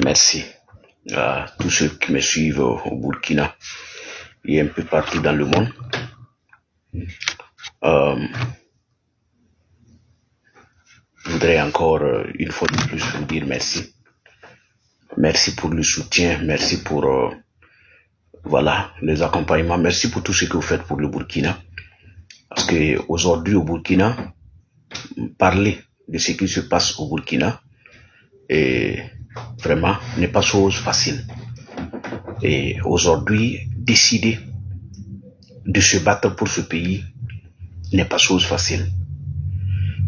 Merci à tous ceux qui me suivent au Burkina et un peu partout dans le monde. Je voudrais encore une fois de plus vous dire merci. Merci pour le soutien, merci pour voilà, les accompagnements, merci pour tout ce que vous faites pour le Burkina. Parce que aujourd'hui au Burkina, parler de ce qui se passe au Burkina et vraiment n'est pas chose facile. Et aujourd'hui, décider de se battre pour ce pays n'est pas chose facile.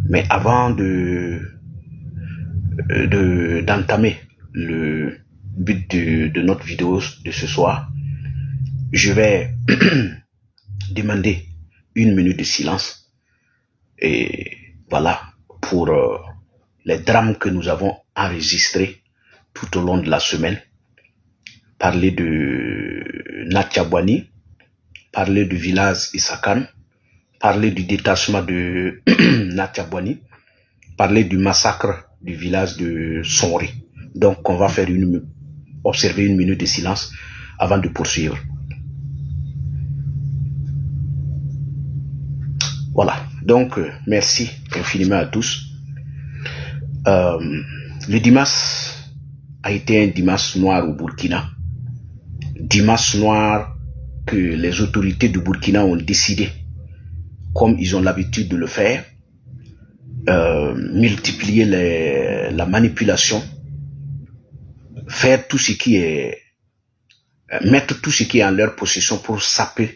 Mais avant d'entamer le but de notre vidéo de ce soir, je vais demander 1 minute de silence et voilà pour les drames que nous avons enregistrés tout au long de la semaine. Parler de Natchabouani, parler du village Isakan, parler du détachement de Natchabouani, parler du massacre du village de Sonri. Donc on va faire observer 1 minute de silence avant de poursuivre. Voilà, donc merci infiniment à tous. Le dimanche a été un dimanche noir au Burkina. Dimanche noir que les autorités du Burkina ont décidé, comme ils ont l'habitude de le faire, multiplier la manipulation, faire tout ce qui est, mettre tout ce qui est en leur possession pour saper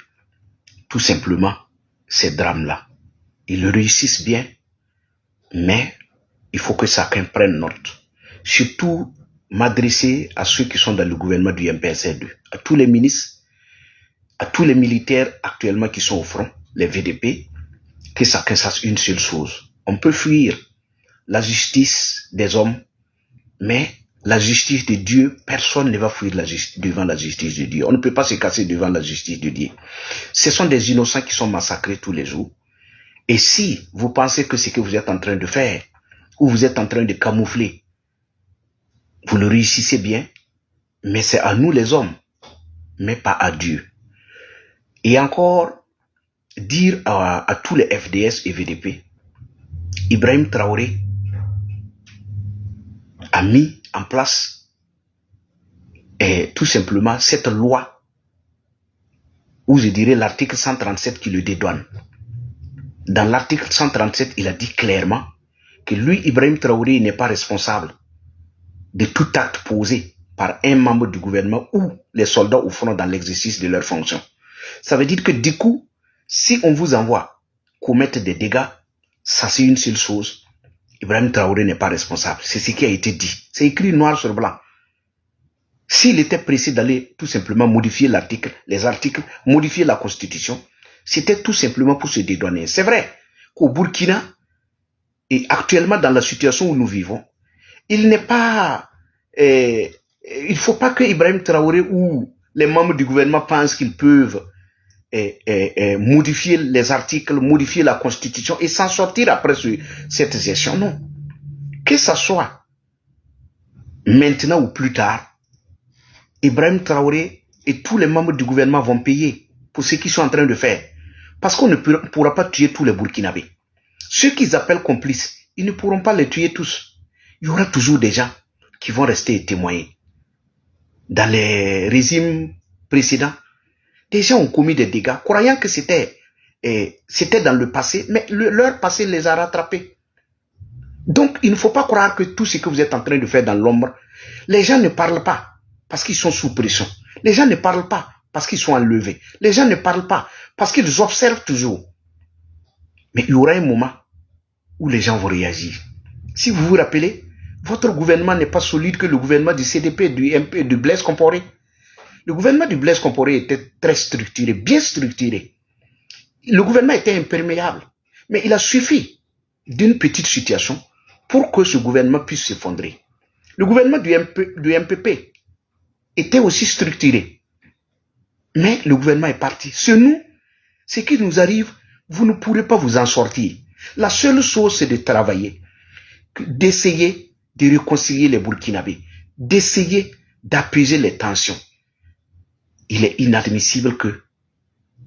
tout simplement ces drames-là. Ils le réussissent bien, mais il faut que chacun prenne note. Surtout m'adresser à ceux qui sont dans le gouvernement du MPSR2, à tous les ministres, à tous les militaires actuellement qui sont au front, les VDP, que chacun sache une seule chose. On peut fuir la justice des hommes, mais la justice de Dieu, personne ne va fuir devant la justice de Dieu. On ne peut pas se casser devant la justice de Dieu. Ce sont des innocents qui sont massacrés tous les jours. Et si vous pensez que ce que vous êtes en train de faire, ou vous êtes en train de camoufler, vous le réussissez bien, mais c'est à nous les hommes, mais pas à Dieu. Et encore, dire à tous les FDS et VDP, Ibrahim Traoré a mis en place tout simplement cette loi, ou je dirais l'article 137 qui le dédouane. Dans l'article 137, il a dit clairement que lui, Ibrahim Traoré, n'est pas responsable de tout acte posé par un membre du gouvernement ou les soldats au front dans l'exercice de leurs fonctions. Ça veut dire que du coup, si on vous envoie commettre des dégâts, ça c'est une seule chose. Ibrahim Traoré n'est pas responsable. C'est ce qui a été dit. C'est écrit noir sur blanc. S'il était pressé d'aller tout simplement modifier les articles, modifier la constitution, c'était tout simplement pour se dédouaner. C'est vrai qu'au Burkina, et actuellement dans la situation où nous vivons, il n'est pas... il ne faut pas que Ibrahim Traoré ou les membres du gouvernement pensent qu'ils peuvent modifier les articles, modifier la constitution et s'en sortir après cette gestion. Non. Que ça soit maintenant ou plus tard, Ibrahim Traoré et tous les membres du gouvernement vont payer pour ce qu'ils sont en train de faire. Parce qu'on ne pourra pas tuer tous les Burkinabés. Ceux qu'ils appellent complices, ils ne pourront pas les tuer tous. Il y aura toujours des gens qui vont rester témoigner. Dans les régimes précédents, des gens ont commis des dégâts, croyant que c'était dans le passé, mais leur passé les a rattrapés. Donc, il ne faut pas croire que tout ce que vous êtes en train de faire dans l'ombre, les gens ne parlent pas parce qu'ils sont sous pression. Les gens ne parlent pas parce qu'ils sont enlevés. Les gens ne parlent pas parce qu'ils observent toujours. Mais il y aura un moment où les gens vont réagir. Si vous vous rappelez, votre gouvernement n'est pas solide que le gouvernement du CDP, du MP, du Blaise Compaoré. Le gouvernement du Blaise Compaoré était très structuré, bien structuré. Le gouvernement était imperméable. Mais il a suffi d'une petite situation pour que ce gouvernement puisse s'effondrer. Le gouvernement du MPP était aussi structuré. Mais le gouvernement est parti. C'est nous, ce qui nous arrive, vous ne pourrez pas vous en sortir. La seule chose, c'est de travailler, d'essayer de réconcilier les Burkinabés, d'essayer d'apaiser les tensions. Il est inadmissible que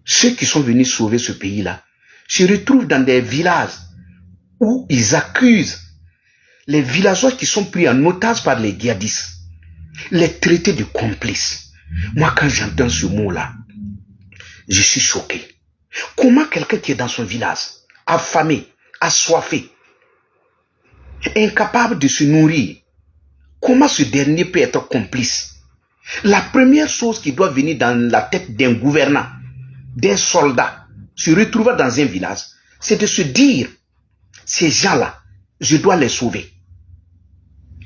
ceux qui sont venus sauver ce pays-là se retrouvent dans des villages où ils accusent les villageois qui sont pris en otage par les djihadistes, les traités de complices. Moi, quand j'entends ce mot-là, je suis choqué. Comment quelqu'un qui est dans son village, affamé, assoiffé, incapable de se nourrir, comment ce dernier peut être complice? La première chose qui doit venir dans la tête d'un gouvernant, d'un soldat, se retrouvant dans un village, c'est de se dire, ces gens-là, je dois les sauver.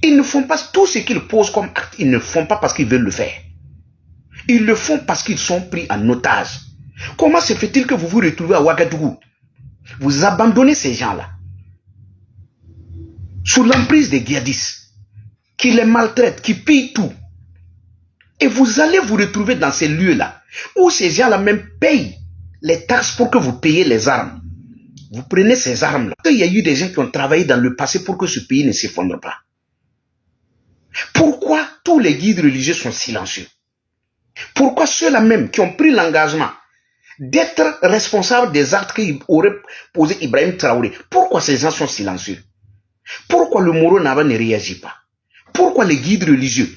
Ils ne font pas tout ce qu'ils posent comme acte, ils ne font pas parce qu'ils veulent le faire. Ils le font parce qu'ils sont pris en otage. Comment se fait-il que vous vous retrouvez à Ouagadougou? Vous abandonnez ces gens-là sous l'emprise des djihadistes qui les maltraitent, qui pillent tout. Et vous allez vous retrouver dans ces lieux-là où ces gens-là même payent les taxes pour que vous payiez les armes. Vous prenez ces armes-là. Il y a eu des gens qui ont travaillé dans le passé pour que ce pays ne s'effondre pas. Pourquoi tous les guides religieux sont silencieux? Pourquoi ceux-là même qui ont pris l'engagement d'être responsables des actes qu'aurait posé Ibrahim Traoré, pourquoi ces gens sont silencieux? Pourquoi le Moro Nava ne réagit pas? Pourquoi les guides religieux,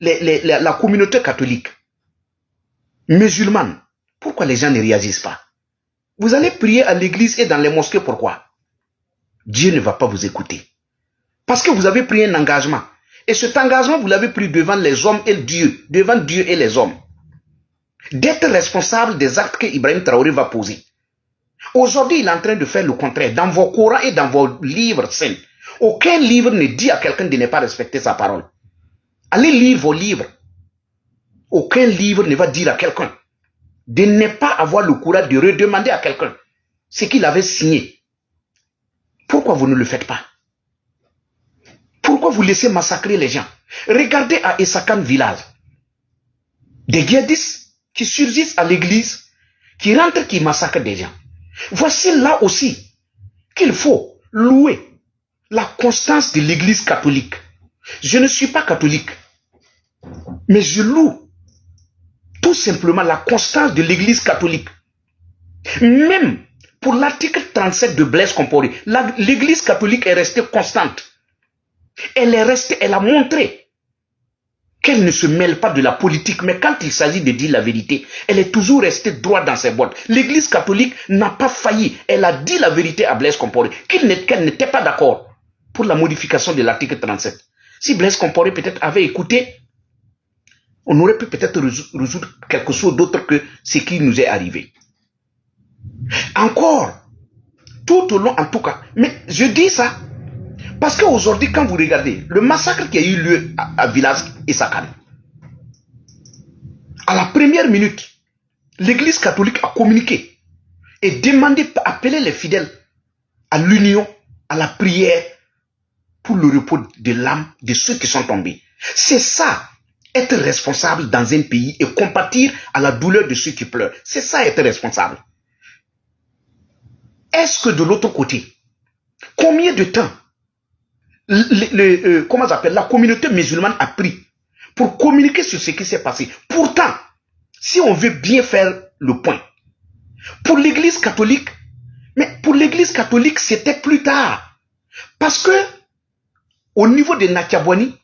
la communauté catholique, musulmane, pourquoi les gens ne réagissent pas? Vous allez prier à l'église et dans les mosquées, pourquoi? Dieu ne va pas vous écouter. Parce que vous avez pris un engagement. Et cet engagement, vous l'avez pris devant les hommes et Dieu, devant Dieu et les hommes. D'être responsable des actes que Ibrahim Traoré va poser. Aujourd'hui, il est en train de faire le contraire. Dans vos Corans et dans vos livres saints, aucun livre ne dit à quelqu'un de ne pas respecter sa parole. Allez lire vos livres. Aucun livre ne va dire à quelqu'un de ne pas avoir le courage de redemander à quelqu'un ce qu'il avait signé. Pourquoi vous ne le faites pas? Pourquoi vous laissez massacrer les gens? Regardez à Essakan village. Des djihadistes qui surgissent à l'église, qui rentrent, qui massacrent des gens. Voici là aussi qu'il faut louer la constance de l'église catholique. Je ne suis pas catholique, mais je loue tout simplement la constance de l'église catholique. Même pour l'article 37 de Blaise Compaoré, l'église catholique est restée constante. Elle est restée, elle a montré qu'elle ne se mêle pas de la politique, mais quand il s'agit de dire la vérité, elle est toujours restée droite dans ses bottes. L'église catholique n'a pas failli, elle a dit la vérité à Blaise Compaoré, qu'elle n'était pas d'accord pour la modification de l'article 37. Si Blaise Compaoré peut-être avait écouté, on aurait pu peut-être résoudre quelque chose d'autre que ce qui nous est arrivé. Encore, tout au long en tout cas, mais je dis ça, parce qu'aujourd'hui, quand vous regardez le massacre qui a eu lieu à village Essakan, à la première minute, l'église catholique a communiqué et demandé, appelé les fidèles à l'union, à la prière pour le repos de l'âme de ceux qui sont tombés. C'est ça, être responsable dans un pays et compatir à la douleur de ceux qui pleurent. C'est ça, être responsable. Est-ce que de l'autre côté, combien de temps comment ça s'appelle, la communauté musulmane a pris pour communiquer sur ce qui s'est passé? Pourtant, si on veut bien faire le point, pour l'église catholique, mais pour l'église catholique, c'était plus tard. Parce que, au niveau de Natiabouani,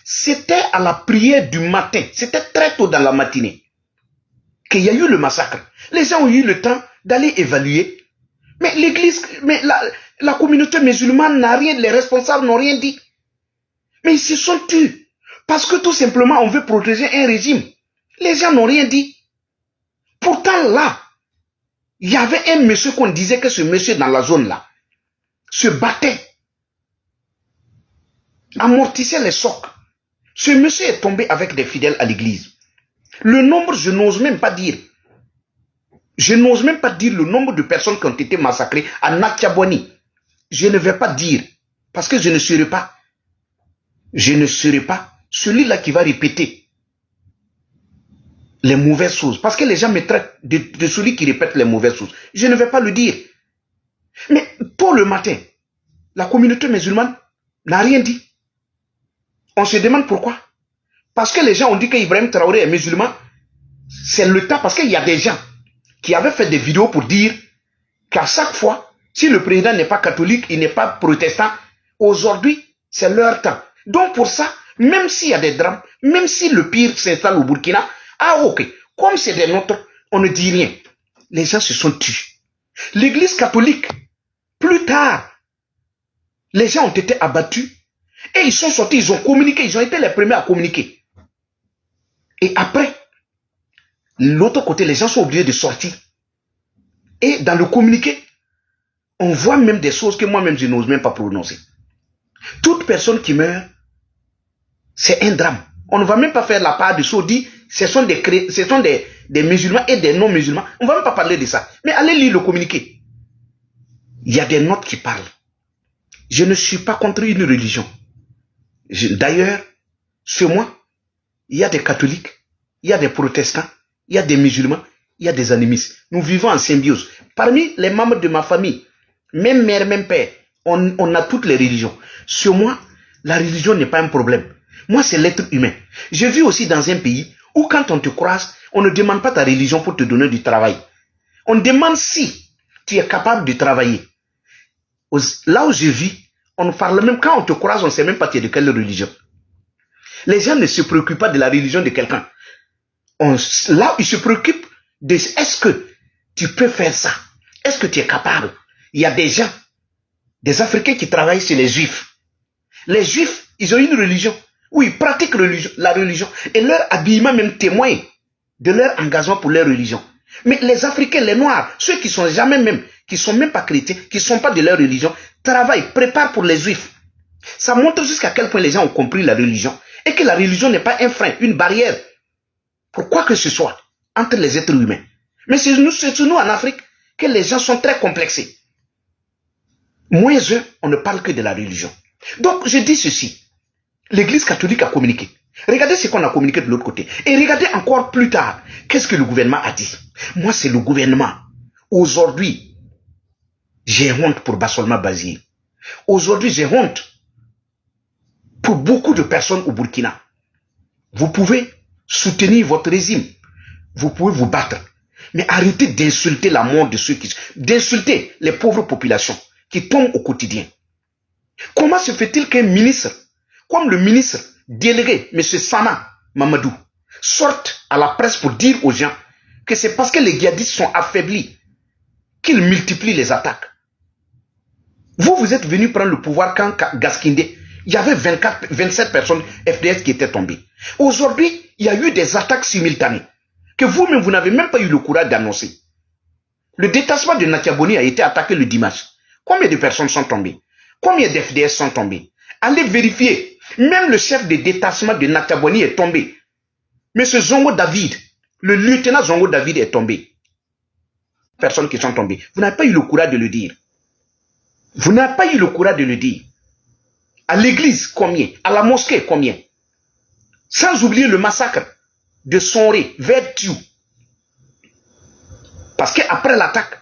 c'était à la prière du matin, c'était très tôt dans la matinée, qu'il y a eu le massacre. Les gens ont eu le temps d'aller évaluer. Mais l'église, mais la communauté musulmane n'a rien, les responsables n'ont rien dit. Mais ils se sont tus. Parce que tout simplement, on veut protéger un régime. Les gens n'ont rien dit. Pourtant là, il y avait un monsieur qu'on disait que ce monsieur dans la zone là se battait, amortissait les chocs. Ce monsieur est tombé avec des fidèles à l'église. Le nombre, je n'ose même pas dire. Je n'ose même pas dire le nombre de personnes qui ont été massacrées à Natiabouani. Je ne vais pas dire, parce que je ne serai pas celui-là qui va répéter les mauvaises choses. Parce que les gens me traitent de celui qui répète les mauvaises choses. Je ne vais pas le dire. Mais tôt le matin, la communauté musulmane n'a rien dit. On se demande pourquoi. Parce que les gens ont dit qu'Ibrahim Traoré est musulman. C'est le temps, parce qu'il y a des gens qui avaient fait des vidéos pour dire qu'à chaque fois, si le président n'est pas catholique, il n'est pas protestant, aujourd'hui, c'est leur temps. Donc pour ça, même s'il y a des drames, même si le pire s'installe au Burkina, ah ok, comme c'est des nôtres, on ne dit rien. Les gens se sont tués. L'église catholique, plus tard, les gens ont été abattus et ils sont sortis, ils ont communiqué, ils ont été les premiers à communiquer. Et après, l'autre côté, les gens sont obligés de sortir. Et dans le communiqué, on voit même des choses que moi-même je n'ose même pas prononcer. Toute personne qui meurt, c'est un drame. On ne va même pas faire la part de Saudi. Ce sont des musulmans et des non-musulmans. On ne va même pas parler de ça. Mais allez lire le communiqué. Il y a des notes qui parlent. Je ne suis pas contre une religion. D'ailleurs, chez moi, il y a des catholiques, il y a des protestants, il y a des musulmans, il y a des animistes. Nous vivons en symbiose. Parmi les membres de ma famille, même mère, même père, on a toutes les religions. Sur moi, la religion n'est pas un problème. Moi, c'est l'être humain. Je vis aussi dans un pays où quand on te croise, on ne demande pas ta religion pour te donner du travail. On demande si tu es capable de travailler. Là où je vis, on parle même, quand on te croise, on ne sait même pas tu es de quelle religion. Les gens ne se préoccupent pas de la religion de quelqu'un. Là, ils se préoccupent de est-ce que tu peux faire ça? Est-ce que tu es capable? Il y a des gens, des Africains qui travaillent chez les Juifs. Les Juifs, ils ont une religion où ils pratiquent la religion et leur habillement même témoigne de leur engagement pour leur religion. Mais les Africains, les Noirs, ceux qui sont jamais même, qui sont même pas chrétiens, qui sont pas de leur religion, travaillent, préparent pour les Juifs. Ça montre jusqu'à quel point les gens ont compris la religion et que la religion n'est pas un frein, une barrière pour quoi que ce soit entre les êtres humains. Mais c'est nous en Afrique que les gens sont très complexés. Moins eux, on ne parle que de la religion. Donc je dis ceci, l'Église catholique a communiqué. Regardez ce qu'on a communiqué de l'autre côté. Et regardez encore plus tard, qu'est-ce que le gouvernement a dit. Moi, c'est le gouvernement. Aujourd'hui, j'ai honte pour Bassolma Bazir. Aujourd'hui, j'ai honte pour beaucoup de personnes au Burkina. Vous pouvez soutenir votre régime. Vous pouvez vous battre. Mais arrêtez d'insulter la mort de ceux qui... d'insulter les pauvres populations qui tombent au quotidien. Comment se fait-il qu'un ministre, comme le ministre délégué, M. Sama Mamadou, sorte à la presse pour dire aux gens que c'est parce que les djihadistes sont affaiblis qu'ils multiplient les attaques? Vous êtes venu prendre le pouvoir quand Gaskinde, il y avait 27 personnes FDS qui étaient tombées. Aujourd'hui, il y a eu des attaques simultanées que vous-même, vous n'avez même pas eu le courage d'annoncer. Le détachement de Natiaboni a été attaqué le dimanche. Combien de personnes sont tombées? Combien d'FDS sont tombés? Allez vérifier. Même le chef de détachement de Natiaboni est tombé. Monsieur Zongo David, le lieutenant Zongo David est tombé. Personnes qui sont tombées. Vous n'avez pas eu le courage de le dire. Vous n'avez pas eu le courage de le dire. À l'église, combien? À la mosquée, combien? Sans oublier le massacre de Sonré vers Tiou. Parce qu'après l'attaque,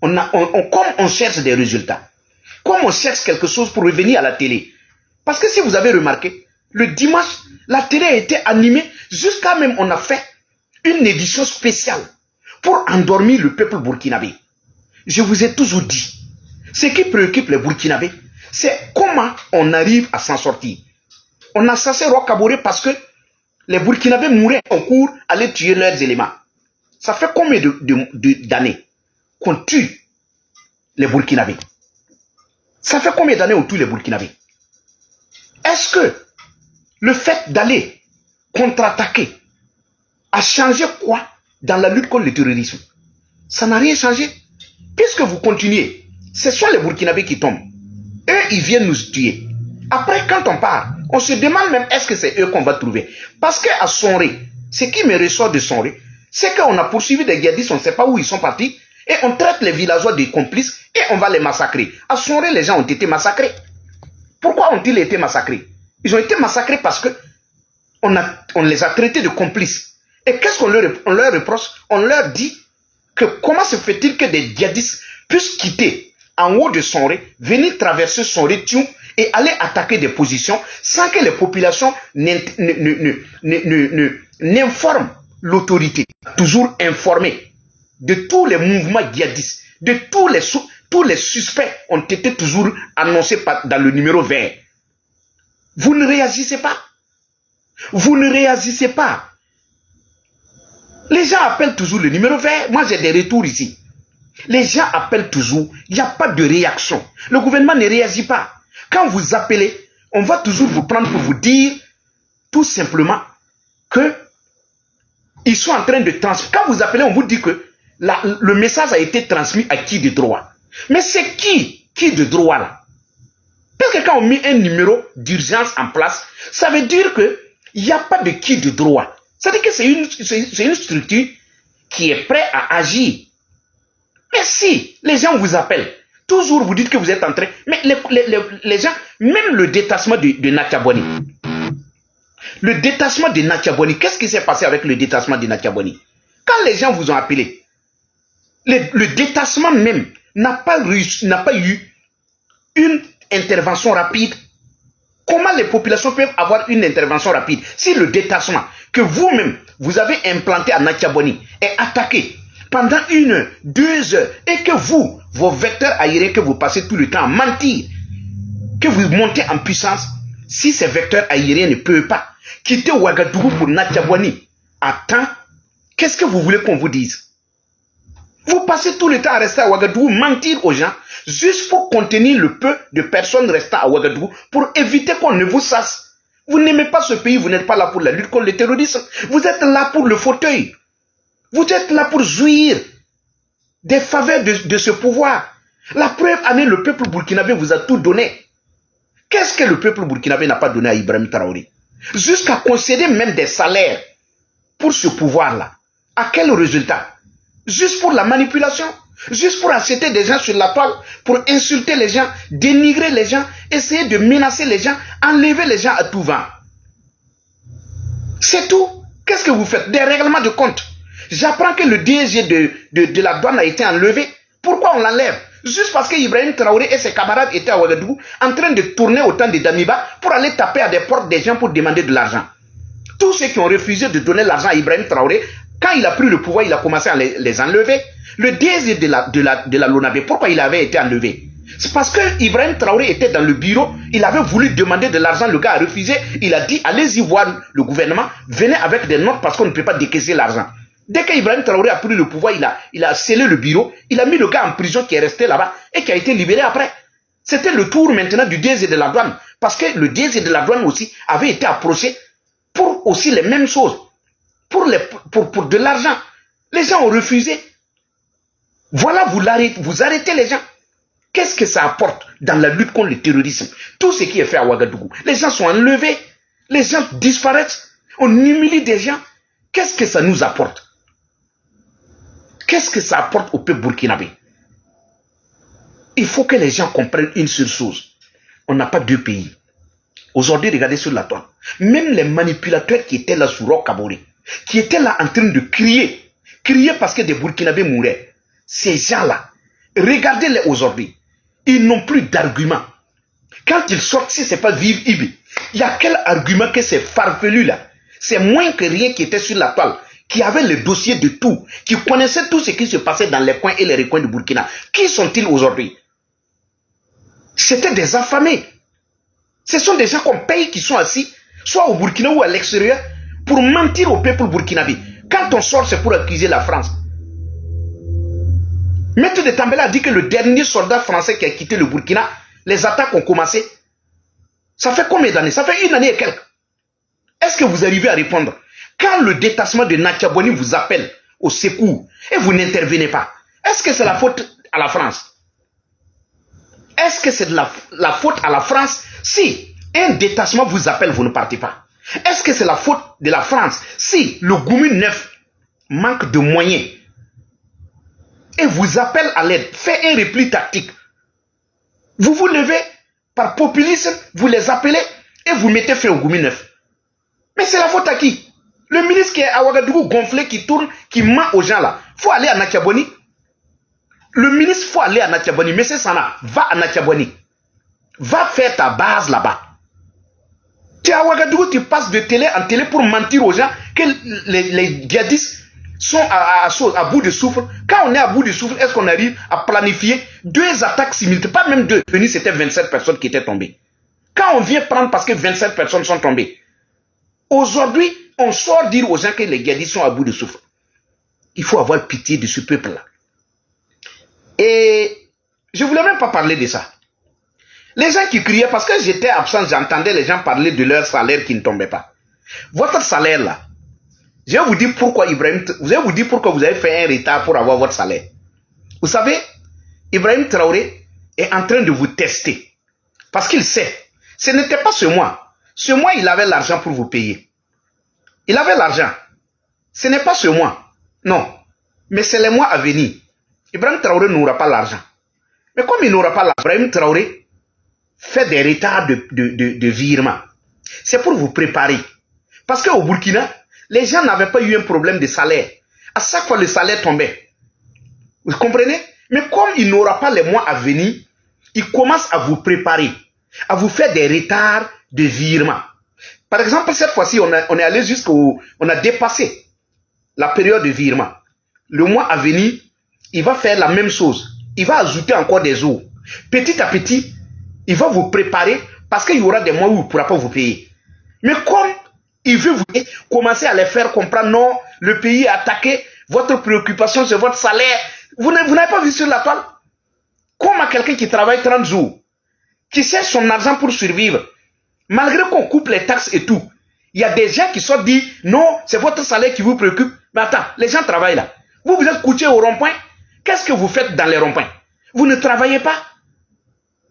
comme on cherche des résultats, comme on cherche quelque chose pour revenir à la télé. Parce que si vous avez remarqué, le dimanche, la télé a été animée, jusqu'à même on a fait une édition spéciale pour endormir le peuple burkinabé. Je vous ai toujours dit, ce qui préoccupe les Burkinabés, c'est comment on arrive à s'en sortir. On a censé Rokaboré parce que les Burkinabés mouraient en cours, allaient tuer leurs éléments. Ça fait combien d'années qu'on tue les Burkinabés? Ça fait combien d'années on tue les Burkinabés? Est-ce que le fait d'aller contre-attaquer a changé quoi dans la lutte contre le terrorisme? Ça n'a rien changé. Puisque vous continuez, ce sont les Burkinabés qui tombent. Eux, ils viennent nous tuer. Après, quand on part, on se demande même est-ce que c'est eux qu'on va trouver. Parce qu'à Sonré, ce qui me ressort de Sonré, c'est qu'on a poursuivi des djihadistes, on ne sait pas où ils sont partis, et on traite les villageois des complices, et on va les massacrer. À Sonré, les gens ont été massacrés. Pourquoi ont-ils été massacrés? Ils ont été massacrés parce que on les a traités de complices. Et qu'est-ce qu'on leur reproche? On leur dit que comment se fait-il que des djihadistes puissent quitter en haut de Sonré, venir traverser Sonré, Tiou, et aller attaquer des positions sans que les populations n'informent l'autorité. Toujours informés de tous les mouvements djihadistes, de tous les suspects ont été toujours annoncés dans le numéro vert. Vous ne réagissez pas. Vous ne réagissez pas. Les gens appellent toujours le numéro vert. Moi, j'ai des retours ici. Les gens appellent toujours. Il n'y a pas de réaction. Le gouvernement ne réagit pas. Quand vous appelez, on va toujours vous prendre pour vous dire tout simplement que ils sont en train de transmettre. Quand vous appelez, on vous dit que le message a été transmis à qui de droit. Mais c'est qui de droit là? Parce que quand on met un numéro d'urgence en place, ça veut dire qu'il n'y a pas de qui de droit. Ça veut dire que c'est une structure qui est prête à agir. Mais si les gens vous appellent, toujours vous dites que vous êtes en train... Mais les gens, même le détachement de Natchaboni. Le détachement de Natchaboni, qu'est-ce qui s'est passé avec le détachement de Natchaboni? Quand les gens vous ont appelé, le détachement même n'a pas eu une intervention rapide. Comment les populations peuvent avoir une intervention rapide si le détachement que vous-même, vous avez implanté à Natchaboni est attaqué pendant 1 heure, 2 heures et que vous, vos vecteurs aériens que vous passez tout le temps à mentir, que vous montez en puissance, si ces vecteurs aériens ne peuvent pas quitter Ouagadougou pour Natchaboni à temps, qu'est-ce que vous voulez qu'on vous dise? Vous passez tout le temps à rester à Ouagadougou, mentir aux gens, juste pour contenir le peu de personnes restant à Ouagadougou, pour éviter qu'on ne vous sache. Vous n'aimez pas ce pays, vous n'êtes pas là pour la lutte contre le terrorisme. Vous êtes là pour le fauteuil. Vous êtes là pour jouir des faveurs de ce pouvoir. La preuve en est, le peuple burkinabé vous a tout donné. Qu'est-ce que le peuple burkinabé n'a pas donné à Ibrahim Traoré? Jusqu'à concéder même des salaires pour ce pouvoir-là. À quel résultat? Juste pour la manipulation, juste pour acheter des gens sur la toile, pour insulter les gens, dénigrer les gens, essayer de menacer les gens, enlever les gens à tout vent. C'est tout. Qu'est-ce que vous faites? Des règlements de compte. J'apprends que le DG de la douane a été enlevé. Pourquoi on l'enlève? Juste parce que Ibrahim Traoré et ses camarades étaient à Ouagadougou en train de tourner au temps de Damiba pour aller taper à des portes des gens pour demander de l'argent. Tous ceux qui ont refusé de donner l'argent à Ibrahim Traoré, quand il a pris le pouvoir, il a commencé à les enlever. Le DG de la LONABé, pourquoi il avait été enlevé? C'est parce que Ibrahim Traoré était dans le bureau, il avait voulu demander de l'argent, le gars a refusé, il a dit allez-y voir le gouvernement, venez avec des notes parce qu'on ne peut pas décaisser l'argent. Dès qu'Ibrahim Traoré a pris le pouvoir, il a scellé le bureau, il a mis le gars en prison qui est resté là-bas et qui a été libéré après. C'était le tour maintenant du DG de la douane, parce que le DG de la douane aussi avait été approché pour aussi les mêmes choses, pour de l'argent. Les gens ont refusé. Voilà, vous arrêtez les gens. Qu'est-ce que ça apporte dans la lutte contre le terrorisme? Tout ce qui est fait à Ouagadougou. Les gens sont enlevés, les gens disparaissent, on humilie des gens. Qu'est-ce que ça nous apporte? Qu'est-ce que ça apporte au peuple burkinabé? Il faut que les gens comprennent une seule chose. On n'a pas 2 pays. Aujourd'hui, regardez sur la toile. Même les manipulateurs qui étaient là sur Roch Kaboré, qui étaient là en train de crier parce que des Burkinabés mouraient. Ces gens-là, regardez-les aujourd'hui. Ils n'ont plus d'arguments. Quand ils sortent, si ce n'est pas Vive Ibi, il y a quel argument que ces farfelus-là, c'est moins que rien qui était sur la toile, qui avaient le dossier de tout, qui connaissaient tout ce qui se passait dans les coins et les recoins du Burkina. Qui sont-ils aujourd'hui? C'était des affamés. Ce sont des gens qu'on paye qui sont assis, soit au Burkina ou à l'extérieur, pour mentir au peuple burkinabé. Quand on sort, c'est pour accuser la France. Maître de Tambela a dit que le dernier soldat français qui a quitté le Burkina, les attaques ont commencé. Ça fait combien d'années? Ça fait 1 année et quelques. Est-ce que vous arrivez à répondre? Quand le détachement de Natchaboni vous appelle au secours et vous n'intervenez pas, est-ce que c'est la faute à la France? Est-ce que c'est de la faute à la France si un détachement vous appelle, vous ne partez pas? Est-ce que c'est la faute de la France si le Goumi 9 manque de moyens et vous appelle à l'aide, fait un repli tactique? Vous vous levez par populisme, vous les appelez et vous mettez fin au Goumi 9. Mais c'est la faute à qui? Le ministre qui est à Ouagadougou gonflé, qui tourne, qui ment aux gens là. Il faut aller à Natchaboni. Le ministre, il faut aller à Natchaboni. M. Sana, va à Natchaboni. Va faire ta base là-bas. Tu es à Ouagadougou, tu passes de télé en télé pour mentir aux gens que les djihadistes sont à bout de souffle. Quand on est à bout de souffle, est-ce qu'on arrive à planifier 2 attaques simultanées? Pas même 2. C'était 27 personnes qui étaient tombées. Quand on vient prendre parce que 27 personnes sont tombées, aujourd'hui, on sort dire aux gens que les djihadistes sont à bout de souffle. Il faut avoir pitié de ce peuple-là. Et je ne voulais même pas parler de ça. Les gens qui criaient, parce que j'étais absent, j'entendais les gens parler de leur salaire qui ne tombait pas. Votre salaire là, je vais vous dire pourquoi vous avez fait un retard pour avoir votre salaire. Vous savez, Ibrahim Traoré est en train de vous tester. Parce qu'il sait, ce n'était pas ce mois. Ce mois, il avait l'argent pour vous payer. Il avait l'argent. Ce n'est pas ce mois. Non. Mais c'est les mois à venir. Ibrahim Traoré n'aura pas l'argent. Mais comme il n'aura pas l'argent, Ibrahim Traoré fait des retards de virement. C'est pour vous préparer. Parce qu'au Burkina, les gens n'avaient pas eu un problème de salaire. À chaque fois, le salaire tombait. Vous comprenez? Mais comme il n'aura pas les mois à venir, il commence à vous préparer, à vous faire des retards de virement. Par exemple, cette fois-ci, on est allé jusqu'au... On a dépassé la période de virement. Le mois à venir, il va faire la même chose. Il va ajouter encore des jours. Petit à petit, il va vous préparer parce qu'il y aura des mois où il ne pourra pas vous payer. Mais comme il veut vous commencer à les faire comprendre, non, le pays est attaqué, votre préoccupation c'est votre salaire. Vous n'avez pas vu sur la toile? Comme à quelqu'un qui travaille 30 jours, qui cherche son argent pour survivre, malgré qu'on coupe les taxes et tout, il y a des gens qui sont dit, non, c'est votre salaire qui vous préoccupe. Mais attends, les gens travaillent là. Vous êtes couché au rond-point. Qu'est-ce que vous faites dans les ronds-points? Vous ne travaillez pas.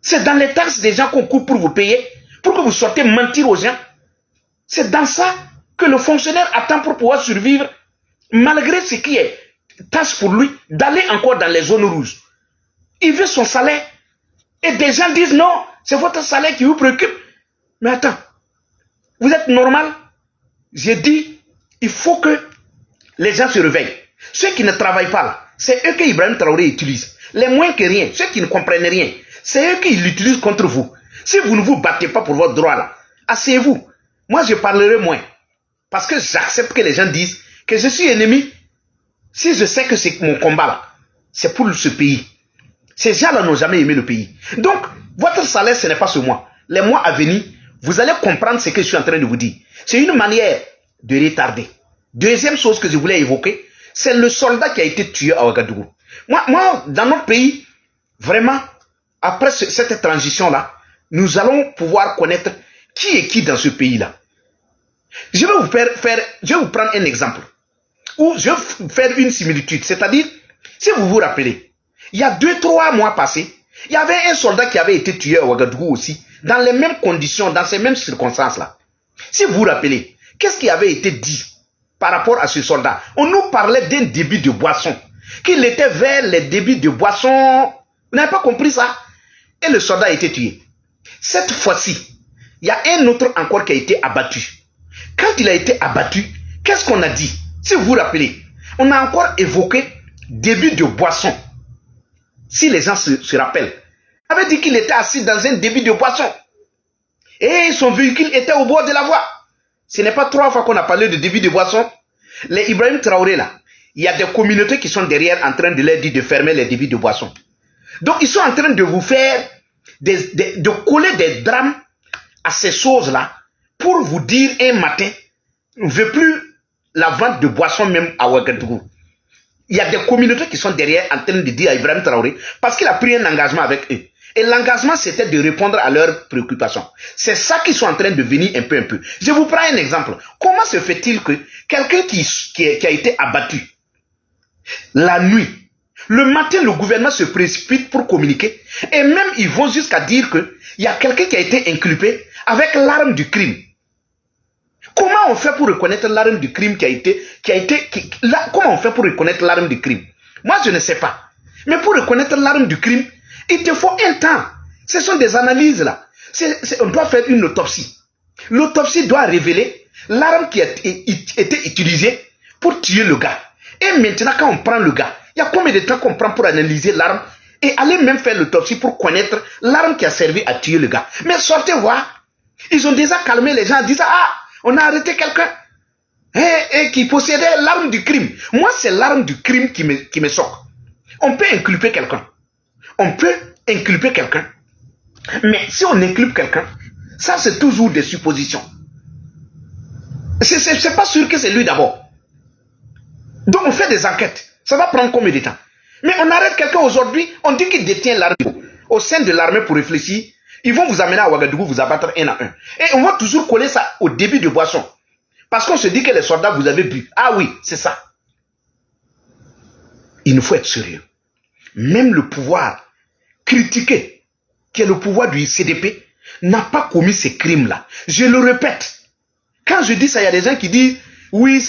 C'est dans les taxes des gens qu'on coupe pour vous payer, pour que vous sortez mentir aux gens. C'est dans ça que le fonctionnaire attend pour pouvoir survivre, malgré ce qui est tâche pour lui, d'aller encore dans les zones rouges. Il veut son salaire. Et des gens disent non, c'est votre salaire qui vous préoccupe. Mais attends, vous êtes normal? J'ai dit, il faut que les gens se réveillent. Ceux qui ne travaillent pas là, c'est eux que Ibrahim Traoré utilise. Les moins que rien, ceux qui ne comprennent rien, c'est eux qui l'utilisent contre vous. Si vous ne vous battez pas pour votre droit là, asseyez-vous. Moi, je parlerai moins. Parce que j'accepte que les gens disent que je suis ennemi. Si je sais que c'est mon combat là, c'est pour ce pays. Ces gens-là n'ont jamais aimé le pays. Donc, votre salaire, ce n'est pas ce mois. Les mois à venir, vous allez comprendre ce que je suis en train de vous dire. C'est une manière de retarder. Deuxième chose que je voulais évoquer, c'est le soldat qui a été tué à Ouagadougou. Moi, dans notre pays, vraiment, après cette transition-là, nous allons pouvoir connaître qui est qui dans ce pays-là. Je vais vous prendre un exemple. Ou je vais vous faire une similitude. C'est-à-dire, si vous vous rappelez, il y a 2-3 mois passés, il y avait un soldat qui avait été tué à Ouagadougou aussi, dans les mêmes conditions, dans ces mêmes circonstances-là. Si vous vous rappelez, qu'est-ce qui avait été dit par rapport à ce soldat? On nous parlait d'un débit de boisson, qu'il était vers les débits de boisson. Vous n'avez pas compris ça? Et le soldat a été tué. Cette fois-ci, il y a un autre encore qui a été abattu. Quand il a été abattu, qu'est-ce qu'on a dit? Si vous vous rappelez, on a encore évoqué débit de boisson. Si les gens se rappellent, on avait dit qu'il était assis dans un débit de boisson. Et son véhicule était au bord de la voie. Ce n'est pas 3 fois qu'on a parlé de débit de boisson. Les Ibrahim Traoré là, il y a des communautés qui sont derrière en train de leur dire de fermer les débits de boisson. Donc ils sont en train de vous faire, de coller des drames à ces choses-là pour vous dire un matin, on ne veut plus la vente de boissons même à Ouagadougou. Il y a des communautés qui sont derrière en train de dire à Ibrahim Traoré parce qu'il a pris un engagement avec eux. Et l'engagement, c'était de répondre à leurs préoccupations. C'est ça qu'ils sont en train de venir un peu. Je vous prends un exemple. Comment se fait-il que quelqu'un qui a été abattu la nuit, le matin, le gouvernement se précipite pour communiquer et même ils vont jusqu'à dire qu'il y a quelqu'un qui a été inculpé avec l'arme du crime. Comment on fait pour reconnaître l'arme du crime comment on fait pour reconnaître l'arme du crime? Moi, je ne sais pas. Mais pour reconnaître l'arme du crime, il te faut un temps. Ce sont des analyses là. On doit faire une autopsie. L'autopsie doit révéler l'arme qui a été utilisée pour tuer le gars. Et maintenant, quand on prend le gars, il y a combien de temps qu'on prend pour analyser l'arme Et allez même faire l'autopsie pour connaître l'arme qui a servi à tuer le gars. Mais sortez voir. Ils ont déjà calmé les gens en disant, ah, on a arrêté quelqu'un et qui possédait l'arme du crime. Moi, c'est l'arme du crime qui me choque. On peut inculper quelqu'un. On peut inculper quelqu'un. Mais si on inculpe quelqu'un, ça c'est toujours des suppositions. C'est pas sûr que c'est lui d'abord. Donc on fait des enquêtes. Ça va prendre combien de temps? Mais on arrête quelqu'un aujourd'hui, on dit qu'il détient l'arme au sein de l'armée pour réfléchir. Ils vont vous amener à Ouagadougou, vous abattre un à un. Et on va toujours coller ça au début de boisson. Parce qu'on se dit que les soldats, vous avez bu. Ah oui, c'est ça. Il nous faut être sérieux. Même le pouvoir critiqué, qui est le pouvoir du CDP, n'a pas commis ces crimes-là. Je le répète. Quand je dis ça, il y a des gens qui disent, oui,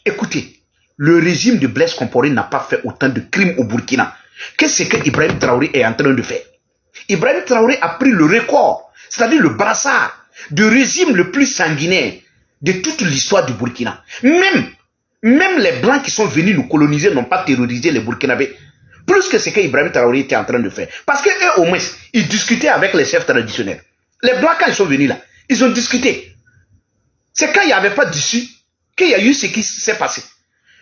écoutez, le régime de Blaise Compaoré n'a pas fait autant de crimes au Burkina. Qu'est-ce que Ibrahim Traoré est en train de faire? Ibrahim Traoré a pris le record, c'est-à-dire le brassard de régime le plus sanguinaire de toute l'histoire du Burkina. Même les Blancs qui sont venus nous coloniser n'ont pas terrorisé les Burkinabés. Plus que ce que Ibrahim Traoré était en train de faire. Parce qu'eux, au moins, ils discutaient avec les chefs traditionnels. Les Blancs, quand ils sont venus là, ils ont discuté. C'est quand il n'y avait pas d'issue qu'il y a eu ce qui s'est passé.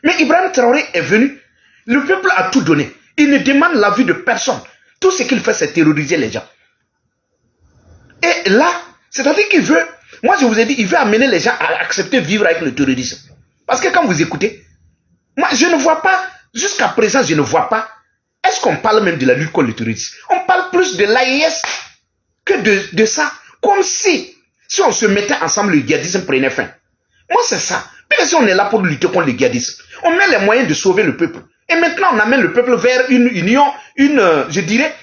Mais Ibrahim Traoré est venu, le peuple a tout donné. Il ne demande l'avis de personne. Tout ce qu'il fait, c'est terroriser les gens. Et là, c'est-à-dire qu'il veut, moi je vous ai dit, il veut amener les gens à accepter de vivre avec le terrorisme. Parce que quand vous écoutez, moi je ne vois pas, jusqu'à présent je ne vois pas, est-ce qu'on parle même de la lutte contre le terrorisme? On parle plus de l'AIS que de ça. Comme si on se mettait ensemble, le djihadisme prenait fin. Moi c'est ça. Parce que si on est là pour lutter contre le djihadisme, on met les moyens de sauver le peuple. Et maintenant, on amène le peuple vers une union, je dirais,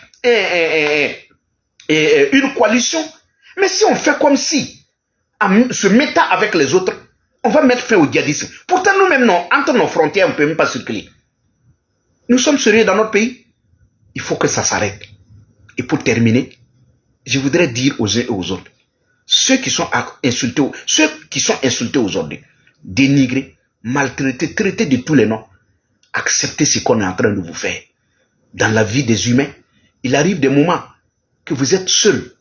une coalition. Mais si on fait comme si, en se mettant avec les autres, on va mettre fin au djihadisme. Pourtant, nous-mêmes, entre nos frontières, on ne peut même pas circuler. Nous sommes sérieux dans notre pays. Il faut que ça s'arrête. Et pour terminer, je voudrais dire aux uns et aux autres, ceux qui sont insultés aujourd'hui, dénigrés, maltraités, traités de tous les noms, acceptez ce qu'on est en train de vous faire. Dans la vie des humains, il arrive des moments que vous êtes seul.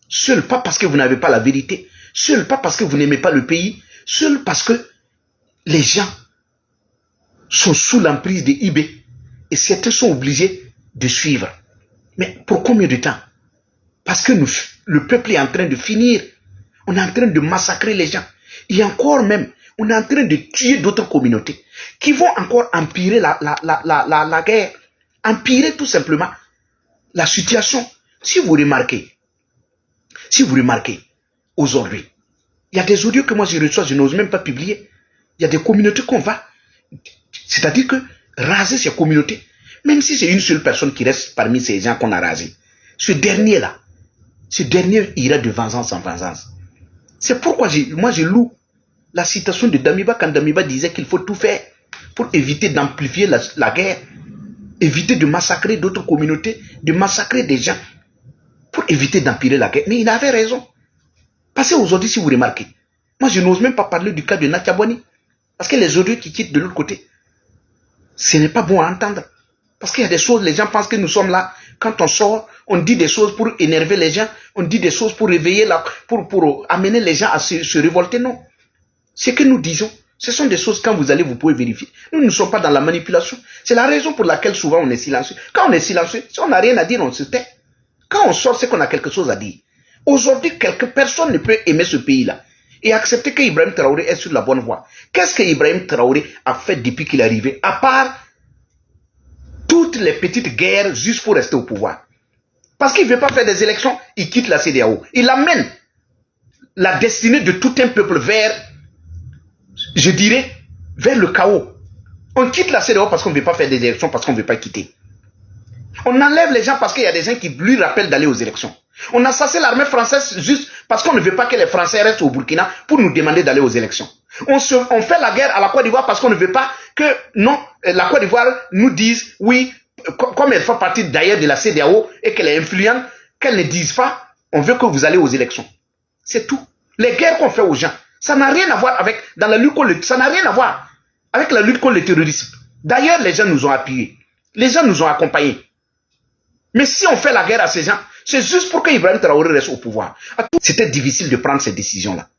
Seul, pas parce que vous n'avez pas la vérité. Seul, pas parce que vous n'aimez pas le pays. Seul parce que les gens sont sous l'emprise des IB. Et certains sont obligés de suivre. Mais pour combien de temps? Parce que le peuple est en train de finir. On est en train de massacrer les gens. Et encore même, on est en train de tuer d'autres communautés qui vont encore empirer la guerre. Empirer tout simplement la situation. Si vous remarquez, aujourd'hui, il y a des audios que moi je reçois, je n'ose même pas publier. Il y a des communautés qu'on va, c'est-à-dire que raser ces communautés, même si c'est une seule personne qui reste parmi ces gens qu'on a rasés, ce dernier ira de vengeance en vengeance. C'est pourquoi moi je loue la citation de Damiba quand Damiba disait qu'il faut tout faire pour éviter d'amplifier la guerre, éviter de massacrer d'autres communautés, de massacrer des gens, pour éviter d'empirer la guerre. Mais il avait raison. Parce qu'aujourd'hui, si vous remarquez, moi je n'ose même pas parler du cas de Natchabouani, parce que les audios qui quittent de l'autre côté, ce n'est pas bon à entendre. Parce qu'il y a des choses, les gens pensent que nous sommes là, quand on sort, on dit des choses pour énerver les gens, on dit des choses pour réveiller, pour amener les gens à se révolter. Non. Ce que nous disons, ce sont des choses, quand vous allez, vous pouvez vérifier. Nous ne sommes pas dans la manipulation. C'est la raison pour laquelle souvent on est silencieux. Quand on est silencieux, si on n'a rien à dire, on se tait. Quand on sort, c'est qu'on a quelque chose à dire. Aujourd'hui, personne ne peut aimer ce pays-là et accepter qu'Ibrahim Traoré est sur la bonne voie. Qu'est-ce que Ibrahim Traoré a fait depuis qu'il est arrivé, à part toutes les petites guerres juste pour rester au pouvoir? Parce qu'il ne veut pas faire des élections, il quitte la CEDEAO. Il amène la destinée de tout un peuple vers, je dirais, vers le chaos. On quitte la CEDEAO parce qu'on ne veut pas faire des élections, parce qu'on ne veut pas quitter. On enlève les gens parce qu'il y a des gens qui lui rappellent d'aller aux élections. On assassine l'armée française juste parce qu'on ne veut pas que les Français restent au Burkina pour nous demander d'aller aux élections. On fait la guerre à la Côte d'Ivoire parce qu'on ne veut pas que la Côte d'Ivoire nous dise, oui, comme elle fait partie d'ailleurs de la CEDEAO et qu'elle est influente, qu'elle ne dise pas, on veut que vous allez aux élections. C'est tout. Les guerres qu'on fait aux gens, ça n'a rien à voir avec, dans la lutte contre ça n'a rien à voir avec la lutte contre le terrorisme. D'ailleurs, les gens nous ont appuyés. Les gens nous ont accompagnés. Mais si on fait la guerre à ces gens, c'est juste pour que Ibrahim Traoré reste au pouvoir. C'était difficile de prendre ces décisions-là.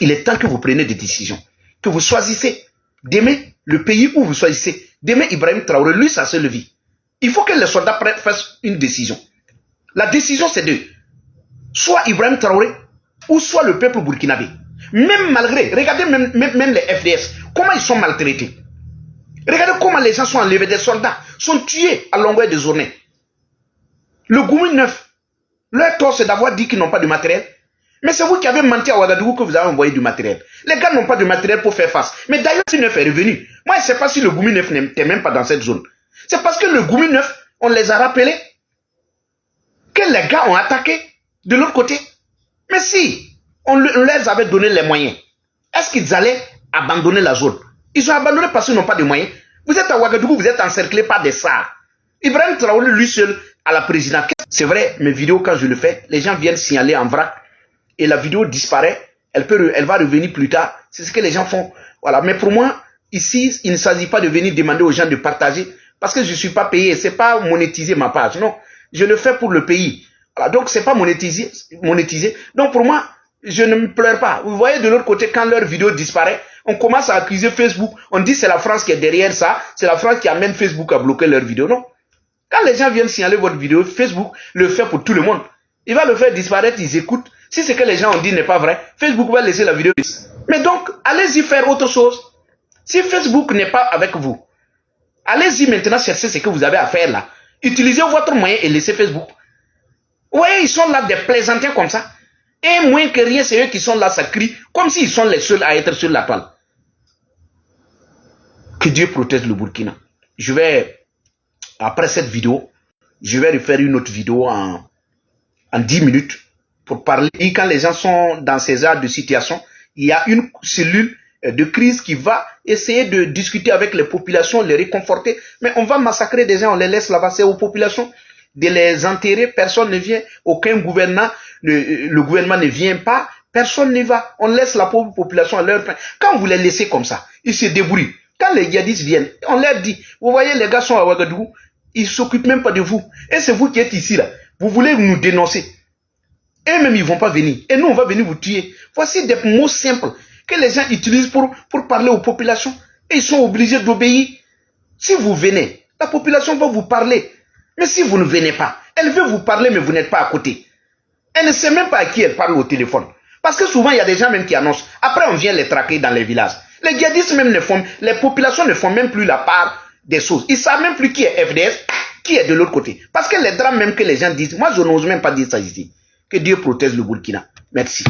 Il est temps que vous preniez des décisions. Que vous choisissez d'aimer le pays où vous choisissez d'aimer Ibrahim Traoré. Lui, sa seule vie. Il faut que les soldats fassent une décision. La décision, c'est de soit Ibrahim Traoré ou soit le peuple burkinabé. Même malgré, regardez même les FDS, comment ils sont maltraités. Regardez comment les gens sont enlevés, des soldats sont tués à longueur de journée. Le Goumi 9, leur tort c'est d'avoir dit qu'ils n'ont pas de matériel. Mais c'est vous qui avez menti à Ouagadougou que vous avez envoyé du matériel. Les gars n'ont pas de matériel pour faire face. Mais d'ailleurs, si 9 est revenu, moi je ne sais pas si le Goumi 9 n'était même pas dans cette zone. C'est parce que le Goumi 9, on les a rappelés que les gars ont attaqué de l'autre côté. Mais si on leur avait donné les moyens, est-ce qu'ils allaient abandonner la zone? Ils ont abandonné parce qu'ils n'ont pas de moyens. Vous êtes à Ouagadougou, vous êtes encerclé par des SAR. Ibrahim Traoré, lui seul, à la présidence. C'est vrai, mes vidéos, quand je le fais, les gens viennent signaler en vrac et la vidéo disparaît. Elle va revenir plus tard. C'est ce que les gens font. Voilà. Mais pour moi, ici, il ne s'agit pas de venir demander aux gens de partager parce que je ne suis pas payé. Ce n'est pas monétiser ma page. Non. Je le fais pour le pays. Voilà. Donc, ce n'est pas monétisé. Donc, pour moi, je ne me pleure pas. Vous voyez de l'autre côté, quand leur vidéo disparaît, on commence à accuser Facebook. On dit c'est la France qui est derrière ça. C'est la France qui amène Facebook à bloquer leur vidéo. Non. Quand les gens viennent signaler votre vidéo, Facebook le fait pour tout le monde. Il va le faire disparaître, ils écoutent. Si ce que les gens ont dit n'est pas vrai, Facebook va laisser la vidéo. Mais donc, allez-y faire autre chose. Si Facebook n'est pas avec vous, allez-y maintenant chercher ce que vous avez à faire là. Utilisez votre moyen et laissez Facebook. Vous voyez, ils sont là des plaisantins comme ça. Et moins que rien, c'est eux qui sont là, ça crie, comme s'ils sont les seuls à être sur la toile. Que Dieu protège le Burkina. Je vais, après cette vidéo, je vais refaire une autre vidéo en 10 minutes pour parler. Et quand les gens sont dans ces genres de situation, il y a une cellule de crise qui va essayer de discuter avec les populations, les réconforter. Mais on va massacrer des gens, on les laisse là-bas, c'est aux populations de les enterrer. Personne ne vient, aucun gouvernement, le gouvernement ne vient pas, personne n'y va. On laisse la pauvre population à leur fin. Quand vous les laissez comme ça, ils se débrouillent. Quand les djihadistes viennent, on leur dit, vous voyez, les gars sont à Ouagadougou, ils ne s'occupent même pas de vous. Et c'est vous qui êtes ici là. Vous voulez nous dénoncer. Et même ils ne vont pas venir. Et nous, on va venir vous tuer. Voici des mots simples que les gens utilisent pour parler aux populations. Et ils sont obligés d'obéir. Si vous venez, la population va vous parler. Mais si vous ne venez pas, elle veut vous parler, mais vous n'êtes pas à côté. Elle ne sait même pas à qui elle parle au téléphone. Parce que souvent, il y a des gens même qui annoncent. Après, on vient les traquer dans les villages. Les djihadistes même les populations ne font même plus la part des choses. Ils ne savent même plus qui est FDS, qui est de l'autre côté. Parce que les drames même que les gens disent, moi je n'ose même pas dire ça ici. Que Dieu protège le Burkina. Merci.